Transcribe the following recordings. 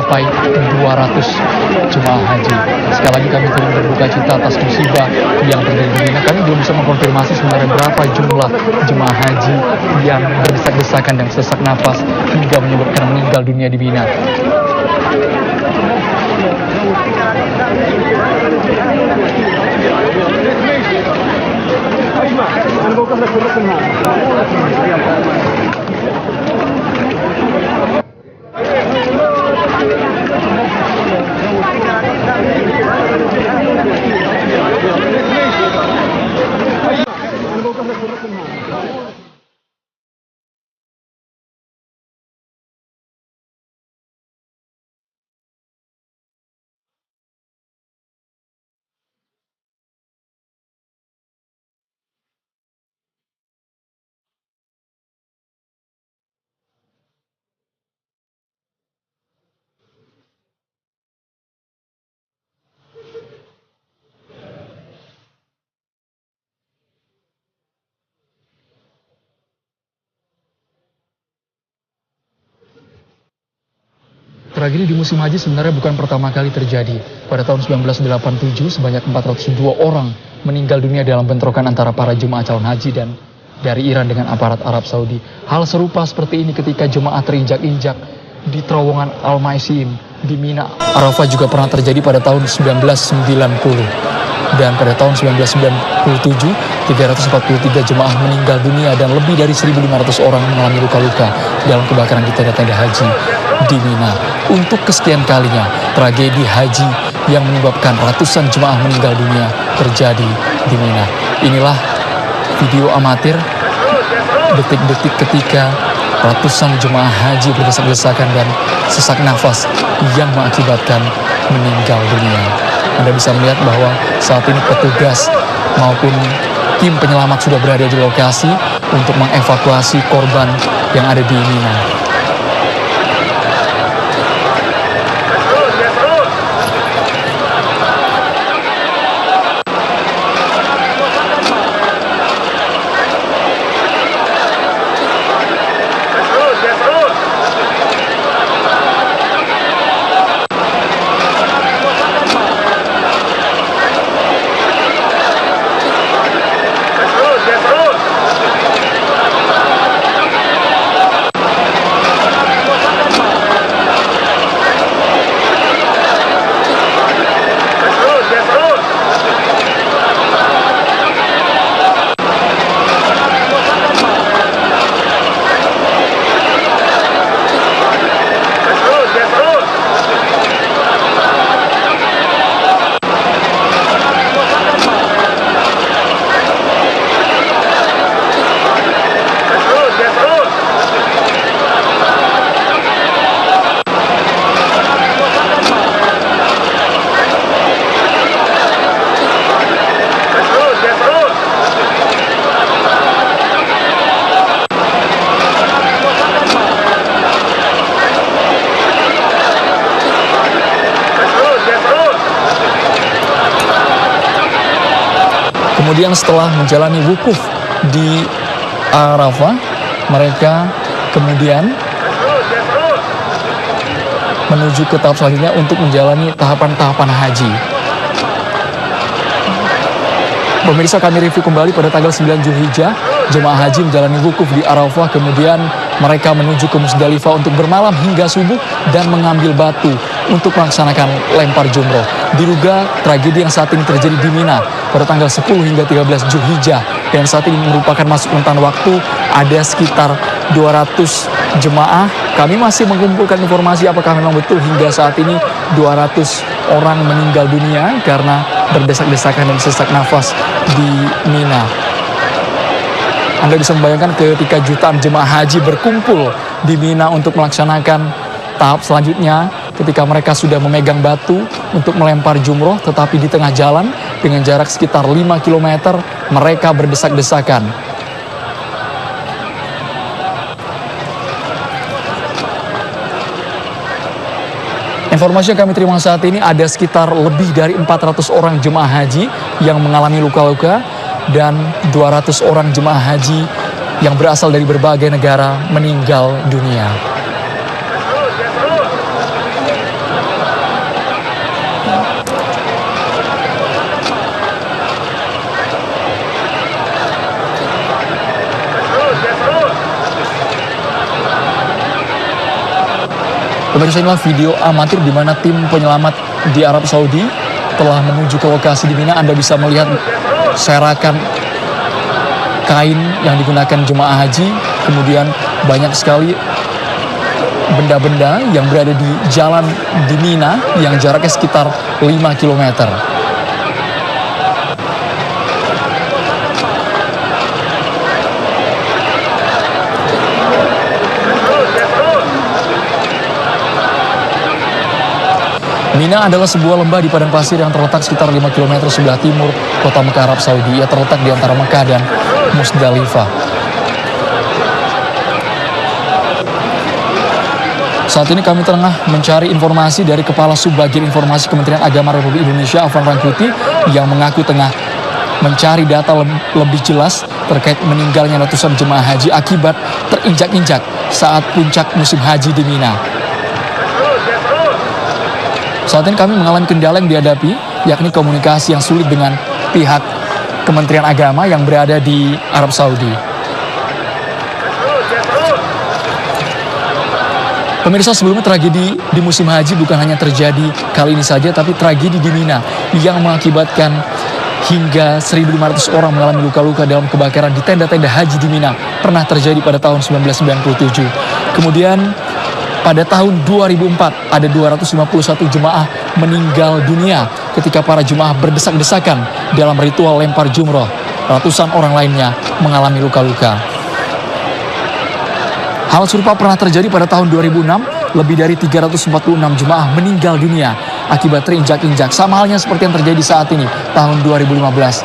sampai 200 jemaah haji. Sekali lagi kami turut berduka cita atas musibah yang terjadi di Mina. Kami belum bisa mengkonfirmasi sebenarnya berapa jumlah jemaah haji yang berdesak-desakan dan sesak nafas hingga menyebabkan meninggal dunia di Mina. Tragedi di musim haji sebenarnya bukan pertama kali terjadi. Pada tahun 1987, sebanyak 402 orang meninggal dunia dalam bentrokan antara para jemaah calon haji dan dari Iran dengan aparat Arab Saudi. Hal serupa seperti ini ketika jemaah terinjak-injak di terowongan Al-Maisin di Mina. Arafah juga pernah terjadi pada tahun 1990. Dan pada tahun 1997, 343 jemaah meninggal dunia dan lebih dari 1.500 orang mengalami luka-luka dalam kebakaran di tenda-tenda haji di Mina. Untuk kesekian kalinya, tragedi haji yang menyebabkan ratusan jemaah meninggal dunia terjadi di Mina. Inilah video amatir detik-detik ketika ratusan jemaah haji berdesak-desakan dan sesak nafas yang mengakibatkan meninggal dunia. Anda bisa melihat bahwa saat ini petugas maupun tim penyelamat sudah berada di lokasi untuk mengevakuasi korban yang ada di Mina. Kemudian setelah menjalani wukuf di Arafah, mereka kemudian menuju ke tahap selanjutnya untuk menjalani tahapan-tahapan haji. Pemirsa, kami review kembali pada tanggal 9 Zulhijjah, jemaah haji menjalani wukuf di Arafah, kemudian mereka menuju ke Musdalifah untuk bermalam hingga subuh dan mengambil batu untuk melaksanakan lempar jumroh. Diduga tragedi yang saat ini terjadi di Mina pada tanggal 10 hingga 13 Zulhijjah dan saat ini merupakan masuk rentan waktu ada sekitar 200 jemaah. Kami masih mengumpulkan informasi apakah memang betul hingga saat ini 200 orang meninggal dunia karena berdesak-desakan dan sesak nafas di Mina. Anda bisa membayangkan ketika jutaan jemaah haji berkumpul di Mina untuk melaksanakan tahap selanjutnya ketika mereka sudah memegang batu untuk melempar jumroh, tetapi di tengah jalan dengan jarak sekitar 5 km mereka berdesak-desakan. Informasi yang kami terima saat ini ada sekitar lebih dari 400 orang jemaah haji yang mengalami luka-luka dan 200 orang jemaah haji yang berasal dari berbagai negara meninggal dunia. Pemirsa, inilah video amatir di mana tim penyelamat di Arab Saudi telah menuju ke lokasi di Mina. Anda bisa melihat serakan kain yang digunakan jemaah haji, kemudian banyak sekali benda-benda yang berada di jalan di Mina yang jaraknya sekitar 5 km. Mina adalah sebuah lembah di padang pasir yang terletak sekitar 5 km sebelah timur kota Mekah, Arab Saudi. Ia terletak di antara Mekah dan Musdalifah. Saat ini kami tengah mencari informasi dari Kepala Subbagian Informasi Kementerian Agama Republik Indonesia, Afan Rangkuti, yang mengaku tengah mencari data lebih jelas terkait meninggalnya ratusan jemaah haji akibat terinjak-injak saat puncak musim haji di Mina. Saat ini kami mengalami kendala yang dihadapi, yakni komunikasi yang sulit dengan pihak Kementerian Agama yang berada di Arab Saudi. Pemirsa, sebelumnya tragedi di musim haji bukan hanya terjadi kali ini saja, tapi tragedi di Mina yang mengakibatkan hingga 1.500 orang mengalami luka-luka dalam kebakaran di tenda-tenda haji di Mina pernah terjadi pada tahun 1997. Kemudian pada tahun 2004 ada 251 jemaah meninggal dunia ketika para jemaah berdesak-desakan dalam ritual lempar jumroh. Ratusan orang lainnya mengalami luka-luka. Hal serupa pernah terjadi pada tahun 2006, lebih dari 346 jemaah meninggal dunia akibat terinjak-injak, sama halnya seperti yang terjadi saat ini, tahun 2015.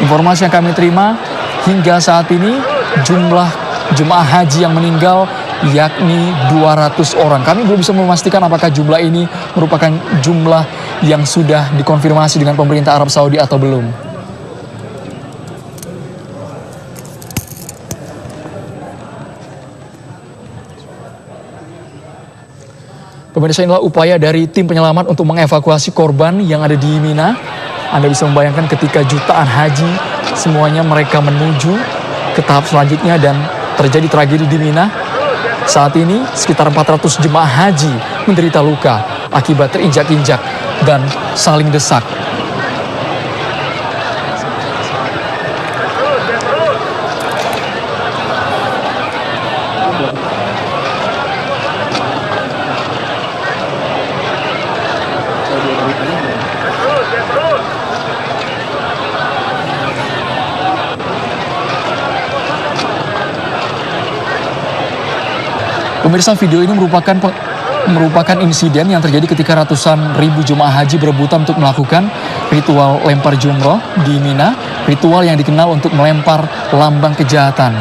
Informasi yang kami terima hingga saat ini, jumlah jemaah haji yang meninggal yakni 200 orang. Kami belum bisa memastikan apakah jumlah ini merupakan jumlah yang sudah dikonfirmasi dengan pemerintah Arab Saudi atau belum. Pemirsa, inilah upaya dari tim penyelamat untuk mengevakuasi korban yang ada di Mina. Anda bisa membayangkan ketika jutaan haji semuanya mereka menuju ke tahap selanjutnya dan terjadi tragedi di Mina. Saat ini sekitar 400 jemaah haji menderita luka akibat terinjak-injak dan saling desak. Pemirsa, video ini merupakan insiden yang terjadi ketika ratusan ribu jemaah haji berebutan untuk melakukan ritual lempar jumroh di Mina, ritual yang dikenal untuk melempar lambang kejahatan.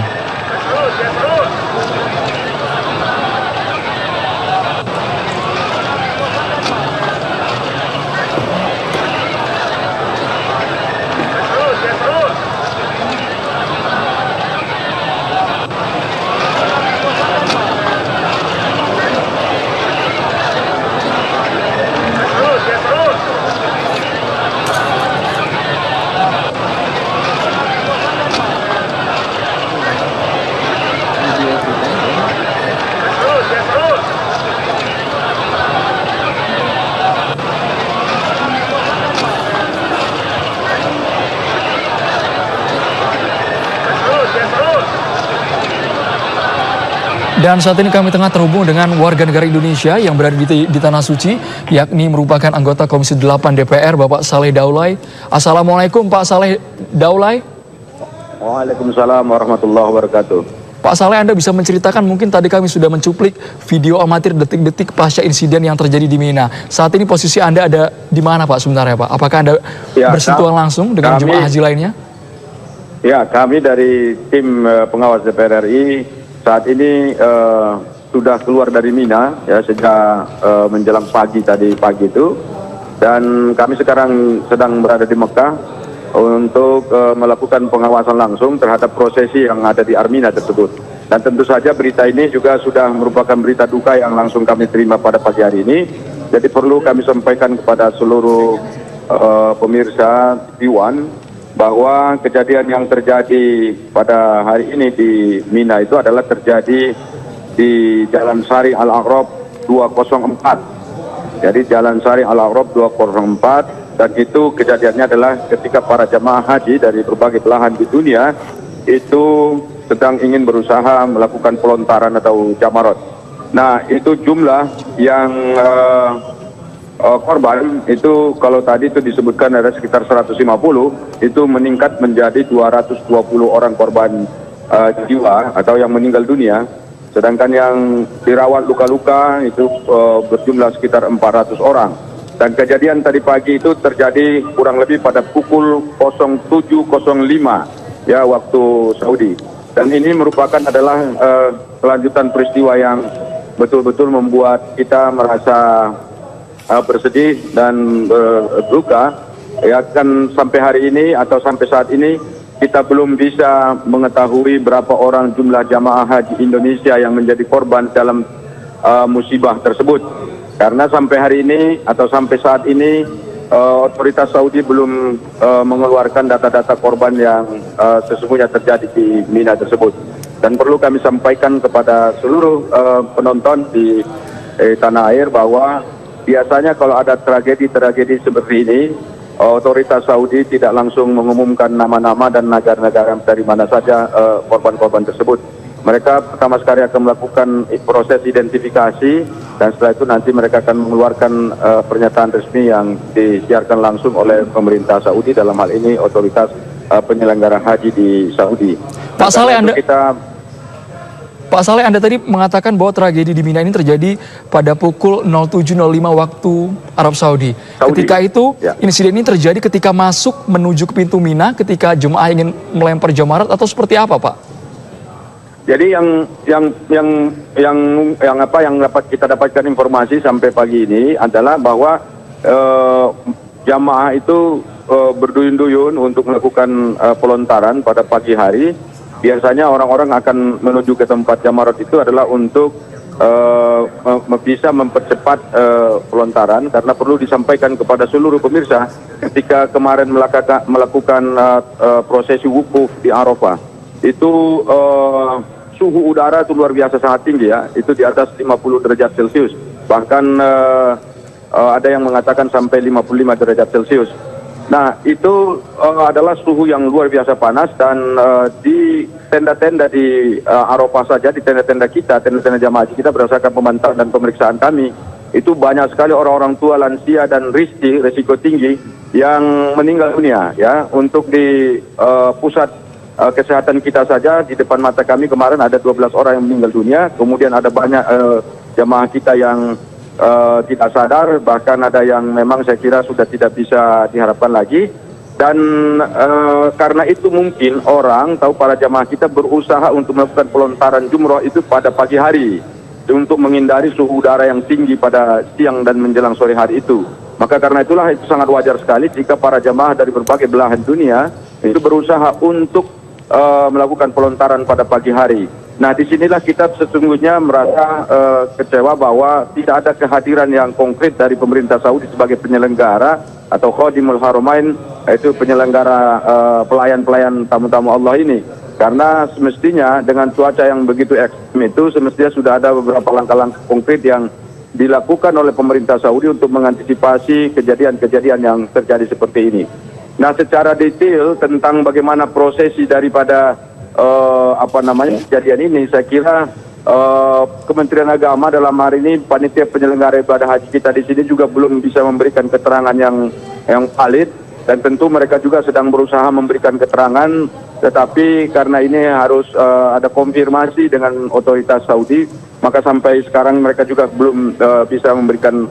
Dan saat ini kami tengah terhubung dengan warga negara Indonesia yang berada di Tanah Suci, yakni merupakan anggota Komisi 8 DPR, Bapak Saleh Daulay. Assalamualaikum Pak Saleh Daulay. Waalaikumsalam warahmatullahi wabarakatuh. Pak Saleh, Anda bisa menceritakan, mungkin tadi kami sudah mencuplik video amatir detik-detik pasca insiden yang terjadi di Mina. Saat ini posisi Anda ada di mana Pak sebenarnya Pak? Apakah Anda bersentuhan langsung dengan jemaah haji lainnya? Ya, kami dari tim pengawas DPR RI saat ini sudah keluar dari Mina ya sejak menjelang pagi itu, dan kami sekarang sedang berada di Mekah untuk melakukan pengawasan langsung terhadap prosesi yang ada di Armina tersebut. Dan tentu saja berita ini juga sudah merupakan berita duka yang langsung kami terima pada pagi hari ini. Jadi perlu kami sampaikan kepada seluruh pemirsa TV One bahwa kejadian yang terjadi pada hari ini di Mina itu adalah terjadi di Jalan Sari Al-Aqrab 204. Jadi Jalan Sari Al-Aqrab 204, dan itu kejadiannya adalah ketika para jamaah haji dari berbagai belahan di dunia itu sedang ingin berusaha melakukan pelontaran atau jamarot. Nah, itu jumlah yang korban itu kalau tadi itu disebutkan ada sekitar 150, itu meningkat menjadi 220 orang korban jiwa atau yang meninggal dunia, sedangkan yang dirawat luka-luka itu berjumlah sekitar 400 orang. Dan kejadian tadi pagi itu terjadi kurang lebih pada pukul 07.05 ya waktu Saudi, dan ini merupakan adalah kelanjutan peristiwa yang betul-betul membuat kita merasa bersedih dan berduka. Ya, kan sampai hari ini atau sampai saat ini kita belum bisa mengetahui berapa orang jumlah jamaah haji Indonesia yang menjadi korban dalam musibah tersebut, karena sampai hari ini atau sampai saat ini otoritas Saudi belum mengeluarkan data-data korban yang sesungguhnya terjadi di Mina tersebut. Dan perlu kami sampaikan kepada seluruh penonton di tanah air bahwa biasanya kalau ada tragedi-tragedi seperti ini, otoritas Saudi tidak langsung mengumumkan nama-nama dan negara-negara dari mana saja korban-korban tersebut. Mereka pertama sekali akan melakukan proses identifikasi, dan setelah itu nanti mereka akan mengeluarkan pernyataan resmi yang disiarkan langsung oleh pemerintah Saudi, dalam hal ini otoritas penyelenggara haji di Saudi. Pak Saleh, Anda tadi mengatakan bahwa tragedi di Mina ini terjadi pada pukul 07.05 waktu Arab Saudi. Ketika itu, ya, insiden ini terjadi ketika masuk menuju ke pintu Mina, ketika jemaah ingin melempar jamarat, atau seperti apa, Pak? Jadi yang dapat kita dapatkan informasi sampai pagi ini adalah bahwa jamaah itu berduyun-duyun untuk melakukan pelontaran pada pagi hari. Biasanya orang-orang akan menuju ke tempat jamarat itu adalah untuk bisa mempercepat pelontaran, karena perlu disampaikan kepada seluruh pemirsa, ketika kemarin melakukan prosesi wukuf di Arafah, itu suhu udara itu luar biasa sangat tinggi ya, itu di atas 50 derajat Celcius, bahkan ada yang mengatakan sampai 55 derajat Celcius. Nah, itu adalah suhu yang luar biasa panas, dan di tenda-tenda di Arafah saja, di tenda-tenda kita, tenda-tenda jamaah kita, berdasarkan pemantauan dan pemeriksaan kami, itu banyak sekali orang-orang tua, lansia, dan risiko tinggi yang meninggal dunia ya. Untuk di pusat kesehatan kita saja, di depan mata kami kemarin ada 12 orang yang meninggal dunia, kemudian ada banyak jamaah kita yang tidak sadar, bahkan ada yang memang saya kira sudah tidak bisa diharapkan lagi. Dan karena itu mungkin orang tahu para jamaah kita berusaha untuk melakukan pelontaran jumroh itu pada pagi hari, untuk menghindari suhu udara yang tinggi pada siang dan menjelang sore hari itu. Maka karena itulah itu sangat wajar sekali jika para jamaah dari berbagai belahan dunia itu berusaha untuk melakukan pelontaran pada pagi hari. Nah, disinilah kita sesungguhnya merasa kecewa bahwa tidak ada kehadiran yang konkret dari pemerintah Saudi sebagai penyelenggara atau Khadimul Haramain, yaitu penyelenggara pelayan-pelayan tamu-tamu Allah ini. Karena semestinya dengan cuaca yang begitu ekstrem itu, semestinya sudah ada beberapa langkah-langkah konkret yang dilakukan oleh pemerintah Saudi untuk mengantisipasi kejadian-kejadian yang terjadi seperti ini. Nah, secara detail tentang bagaimana prosesi daripada kejadian ini, saya kira Kementerian Agama dalam hari ini, panitia penyelenggara ibadah haji kita di sini juga belum bisa memberikan keterangan yang valid, dan tentu mereka juga sedang berusaha memberikan keterangan, tetapi karena ini harus ada konfirmasi dengan otoritas Saudi, maka sampai sekarang mereka juga belum bisa memberikan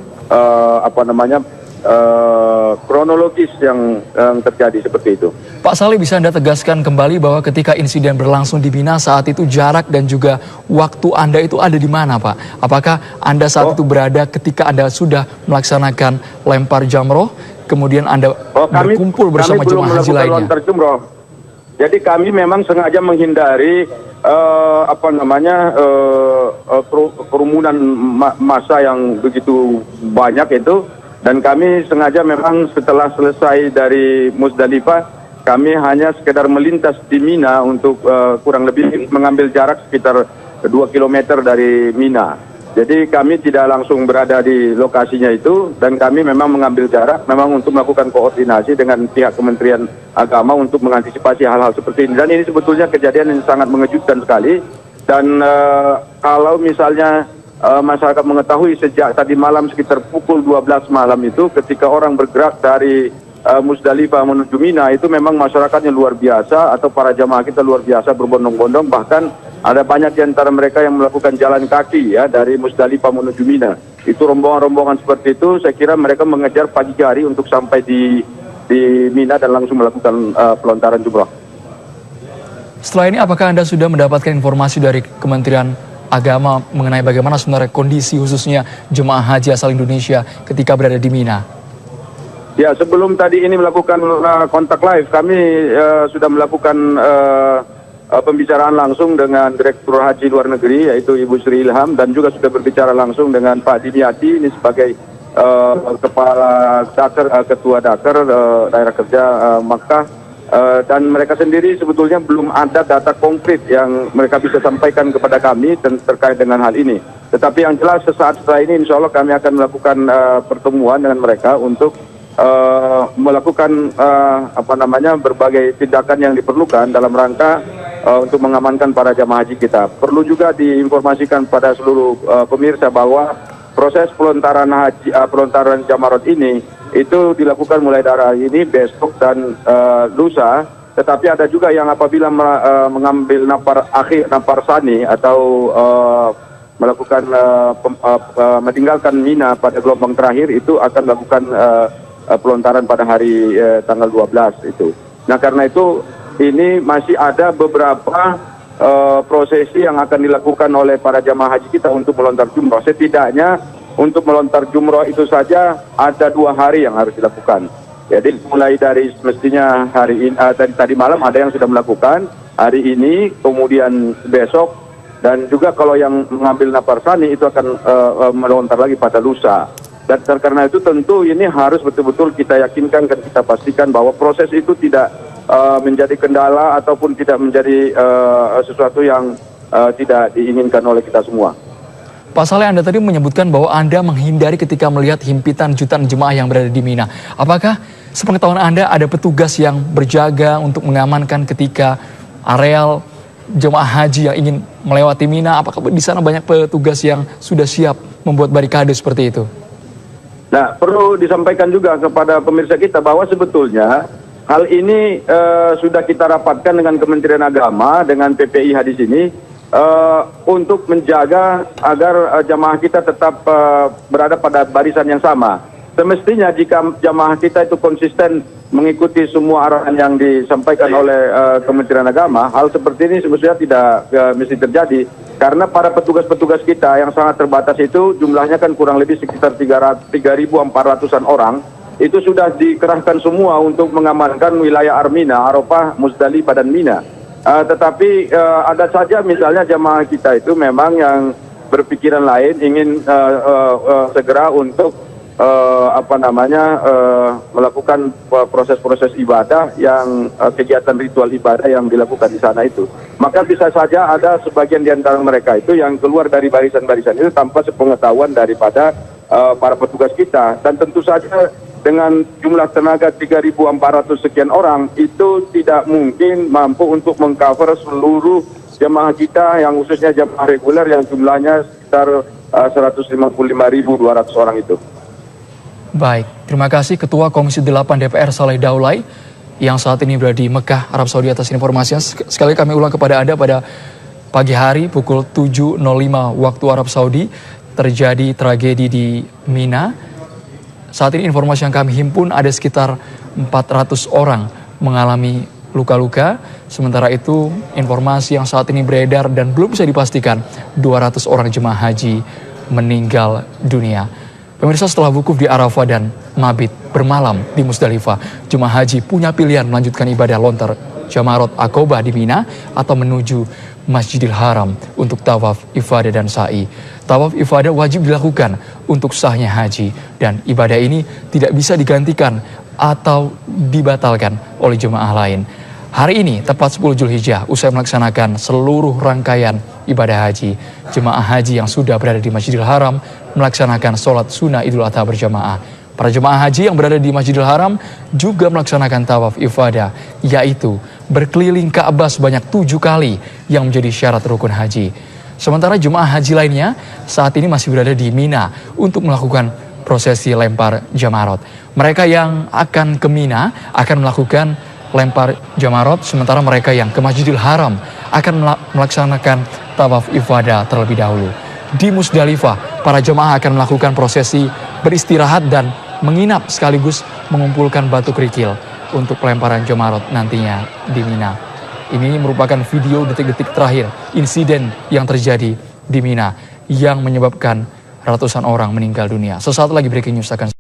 kronologis yang terjadi seperti itu. Pak Saleh, bisa Anda tegaskan kembali bahwa ketika insiden berlangsung di Mina saat itu jarak dan juga waktu Anda itu ada di mana, Pak? Apakah Anda saat itu berada ketika Anda sudah melaksanakan lempar jamroh, kemudian Anda berkumpul bersama jemaah haji lainnya? Jadi kami memang sengaja menghindari kerumunan massa yang begitu banyak itu. Dan kami sengaja memang setelah selesai dari Musdalifah, kami hanya sekedar melintas di Mina untuk kurang lebih mengambil jarak sekitar 2 km dari Mina. Jadi kami tidak langsung berada di lokasinya itu, dan kami memang mengambil jarak memang untuk melakukan koordinasi dengan pihak Kementerian Agama untuk mengantisipasi hal-hal seperti ini. Dan ini sebetulnya kejadian yang sangat mengejutkan sekali. Dan kalau misalnya masyarakat mengetahui sejak tadi malam sekitar pukul 12 malam itu ketika orang bergerak dari Musdalifah menuju Mina, itu memang masyarakatnya luar biasa, atau para jamaah kita luar biasa berbondong-bondong, bahkan ada banyak di antara mereka yang melakukan jalan kaki ya dari Musdalifah menuju Mina. Itu rombongan-rombongan seperti itu, saya kira mereka mengejar pagi hari untuk sampai di Mina dan langsung melakukan pelontaran jumrah. Setelah ini apakah Anda sudah mendapatkan informasi dari Kementerian Agama mengenai bagaimana sebenarnya kondisi khususnya jemaah haji asal Indonesia ketika berada di Mina? Ya, sebelum tadi ini melakukan kontak live, kami sudah melakukan pembicaraan langsung dengan Direktur Haji Luar Negeri, yaitu Ibu Sri Ilham, dan juga sudah berbicara langsung dengan Pak Dimyati, ini sebagai Kepala Dakar, Ketua Dakar Daerah Kerja Makkah, dan mereka sendiri sebetulnya belum ada data konkret yang mereka bisa sampaikan kepada kami terkait dengan hal ini. Tetapi yang jelas sesaat setelah ini insya Allah kami akan melakukan pertemuan dengan mereka untuk melakukan berbagai tindakan yang diperlukan dalam rangka untuk mengamankan para jamaah haji kita. Perlu juga diinformasikan pada seluruh pemirsa bahwa proses pelontaran jamarot ini itu dilakukan mulai dari hari ini, besok, dan lusa. Tetapi ada juga yang apabila mengambil nafar sani atau melakukan meninggalkan Mina pada gelombang terakhir, itu akan melakukan pelontaran pada hari tanggal 12 itu. Nah, karena itu ini masih ada beberapa prosesi yang akan dilakukan oleh para jamaah haji kita untuk melontar jumroh. Setidaknya untuk melontar jumroh itu saja ada 2 hari yang harus dilakukan. Jadi mulai dari mestinya hari ini, tadi malam ada yang sudah melakukan, hari ini, kemudian besok, dan juga kalau yang mengambil nafar sani itu akan melontar lagi pada lusa. Dan karena itu tentu ini harus betul-betul kita yakinkan dan kita pastikan bahwa proses itu tidak menjadi kendala ataupun tidak menjadi sesuatu yang tidak diinginkan oleh kita semua. Pak Saleh, Anda tadi menyebutkan bahwa Anda menghindari ketika melihat himpitan jutaan jemaah yang berada di Mina. Apakah sepengetahuan Anda ada petugas yang berjaga untuk mengamankan ketika areal jemaah haji yang ingin melewati Mina? Apakah di sana banyak petugas yang sudah siap membuat barikade seperti itu? Nah, perlu disampaikan juga kepada pemirsa kita bahwa sebetulnya hal ini sudah kita rapatkan dengan Kementerian Agama, dengan PPIH di sini, untuk menjaga agar jamaah kita tetap berada pada barisan yang sama. Semestinya jika jamaah kita itu konsisten mengikuti semua arahan yang disampaikan oleh Kementerian Agama, hal seperti ini semestinya tidak mesti terjadi. Karena para petugas-petugas kita yang sangat terbatas itu jumlahnya kan kurang lebih sekitar 3.400-an orang, itu sudah dikerahkan semua untuk mengamankan wilayah Armina, Arafah, Musdalifah, dan Mina. Tetapi ada saja misalnya jamaah kita itu memang yang berpikiran lain, ingin segera untuk melakukan proses-proses ibadah yang kegiatan ritual ibadah yang dilakukan di sana itu. Maka bisa saja ada sebagian di antara mereka itu yang keluar dari barisan-barisan itu tanpa sepengetahuan daripada para petugas kita. Dan tentu saja dengan jumlah tenaga 3.400 sekian orang itu tidak mungkin mampu untuk mengcover seluruh jemaah kita yang khususnya jemaah reguler yang jumlahnya sekitar 155.200 orang itu. Baik, terima kasih Ketua Komisi 8 DPR Saleh Daulay yang saat ini berada di Mekah, Arab Saudi atas informasinya. Sekali kami ulang kepada Anda, pada pagi hari pukul 7.05 waktu Arab Saudi terjadi tragedi di Mina. Saat ini informasi yang kami himpun ada sekitar 400 orang mengalami luka-luka. Sementara itu informasi yang saat ini beredar dan belum bisa dipastikan 200 orang jemaah haji meninggal dunia. Pemirsa, setelah wukuf di Arafah dan mabit bermalam di Musdalifah, jemaah haji punya pilihan melanjutkan ibadah lontar jamarot akobah di Mina atau menuju Masjidil Haram untuk tawaf ifadah dan sa'i. Tawaf ifadah wajib dilakukan untuk sahnya haji dan ibadah ini tidak bisa digantikan atau dibatalkan oleh jemaah lain. Hari ini tepat 10 Zulhijjah usai melaksanakan seluruh rangkaian ibadah haji, jemaah haji yang sudah berada di Masjidil Haram melaksanakan sholat sunnah Idul Adha berjamaah. Para jemaah haji yang berada di Masjidil Haram juga melaksanakan tawaf ifadah, yaitu berkeliling Ka'bah sebanyak 7 kali yang menjadi syarat rukun haji. Sementara jemaah haji lainnya saat ini masih berada di Mina untuk melakukan prosesi lempar jamarot. Mereka yang akan ke Mina akan melakukan lempar jamarot, sementara mereka yang ke Masjidil Haram akan melaksanakan tawaf ifadah terlebih dahulu. Di Musdalifah, para jemaah akan melakukan prosesi beristirahat dan menginap sekaligus mengumpulkan batu kerikil untuk pelemparan jamarot nantinya di Mina. Ini merupakan video detik-detik terakhir insiden yang terjadi di Mina yang menyebabkan ratusan orang meninggal dunia. Sesaat lagi breaking news akan